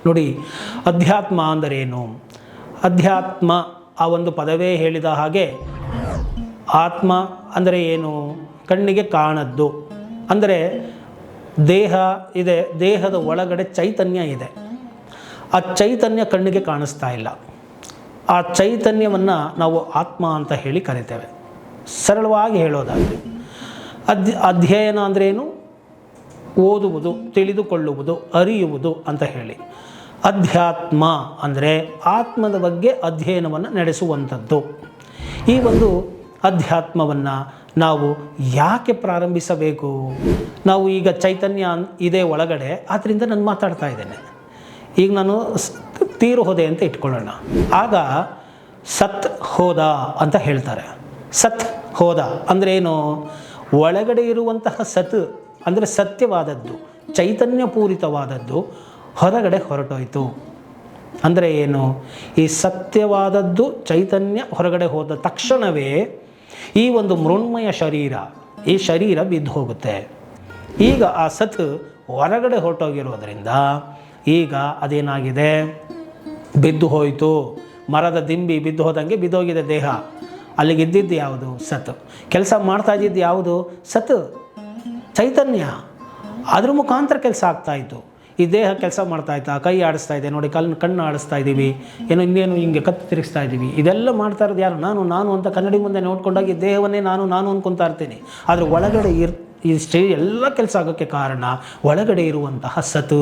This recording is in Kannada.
ನೋಡಿ, ಅಧ್ಯಾತ್ಮ ಅಂದರೇನು? ಅಧ್ಯಾತ್ಮ ಆ ಒಂದು ಪದವೇ ಹೇಳಿದ ಹಾಗೆ ಆತ್ಮ ಅಂದರೆ ಏನು? ಕಣ್ಣಿಗೆ ಕಾಣದ್ದು. ಅಂದರೆ ದೇಹ ಇದೆ, ದೇಹದ ಒಳಗಡೆ ಚೈತನ್ಯ ಇದೆ. ಆ ಚೈತನ್ಯ ಕಣ್ಣಿಗೆ ಕಾಣಿಸ್ತಾ ಇಲ್ಲ. ಆ ಚೈತನ್ಯವನ್ನು ನಾವು ಆತ್ಮ ಅಂತ ಹೇಳಿ ಕರಿತೇವೆ. ಸರಳವಾಗಿ ಹೇಳೋದಾದರೆ ಅಧ್ಯಯನ ಅಂದ್ರೇನು? ಓದುವುದು, ತಿಳಿದುಕೊಳ್ಳುವುದು, ಅರಿಯುವುದು ಅಂತ ಹೇಳಿ. ಅಧ್ಯಾತ್ಮ ಅಂದರೆ ಆತ್ಮದ ಬಗ್ಗೆ ಅಧ್ಯಯನವನ್ನು ನಡೆಸುವಂಥದ್ದು. ಈ ಒಂದು ಅಧ್ಯಾತ್ಮವನ್ನು ನಾವು ಯಾಕೆ ಪ್ರಾರಂಭಿಸಬೇಕು? ನಾವು ಈಗ ಚೈತನ್ಯ ಇದೆ ಒಳಗಡೆ, ಆದ್ದರಿಂದ ನಾನು ಮಾತಾಡ್ತಾ ಇದ್ದೇನೆ. ಈಗ ನಾನು ತೀರು ಹೋದೆ ಅಂತ ಇಟ್ಕೊಳ್ಳೋಣ. ಆಗ ಸತ್ ಹೋದ ಅಂತ ಹೇಳ್ತಾರೆ. ಸತ್ ಹೋದ ಅಂದರೆ ಏನು? ಒಳಗಡೆ ಇರುವಂತಹ ಸತ್ ಅಂದರೆ ಸತ್ಯವಾದದ್ದು, ಚೈತನ್ಯಪೂರಿತವಾದದ್ದು ಹೊರಗಡೆ ಹೊರಟೋಯ್ತು. ಅಂದರೆ ಏನು? ಈ ಸತ್ಯವಾದದ್ದು ಚೈತನ್ಯ ಹೊರಗಡೆ ಹೋದ ತಕ್ಷಣವೇ ಈ ಒಂದು ಮೃಣ್ಮಯ ಶರೀರ, ಈ ಶರೀರ ಬಿದ್ದು ಹೋಗುತ್ತೆ. ಈಗ ಆ ಸತ್ ಹೊರಗಡೆ ಹೊರಟೋಗಿರೋದ್ರಿಂದ ಈಗ ಅದೇನಾಗಿದೆ? ಬಿದ್ದು ಹೋಯಿತು. ಮರದ ದಿಂಬಿ ಬಿದ್ದು ಹೋದಂಗೆ ಬಿದ್ದೋಗಿದೆ ದೇಹ. ಅಲ್ಲಿಗಿದ್ದಿದ್ದು ಯಾವುದು? ಸತ್. ಕೆಲಸ ಮಾಡ್ತಾ ಇದ್ದಿದ್ದು ಯಾವುದು? ಸತ್, ಚೈತನ್ಯ. ಅದ್ರ ಮುಖಾಂತರ ಕೆಲಸ ಆಗ್ತಾಯಿತ್ತು. ಈ ದೇಹ ಕೆಲಸ ಮಾಡ್ತಾಯಿತ್ತಾ? ಕೈ ಆಡಿಸ್ತಾ ಇದೆ ನೋಡಿ, ಕಣ್ಣು ಆಡಿಸ್ತಾ ಇದ್ದೀವಿ, ಏನೋ ಇನ್ನೇನು ಹಿಂಗೆ ಕತ್ತು ತಿರುಗಿಸ್ತಾ ಇದ್ದೀವಿ. ಇದೆಲ್ಲ ಮಾಡ್ತಾ ಇರೋದು ಯಾರು? ನಾನು ಅಂತ ಕನ್ನಡಿ ಮುಂದೆ ನೋಡ್ಕೊಂಡಾಗ ಈ ದೇಹವನ್ನೇ ನಾನು ಅನ್ಕೊತಾ ಇರ್ತೀನಿ. ಆದರೆ ಒಳಗಡೆ ಈ ಎಲ್ಲ ಕೆಲಸ ಆಗೋಕ್ಕೆ ಕಾರಣ ಒಳಗಡೆ ಇರುವಂತಹ ಸತ್.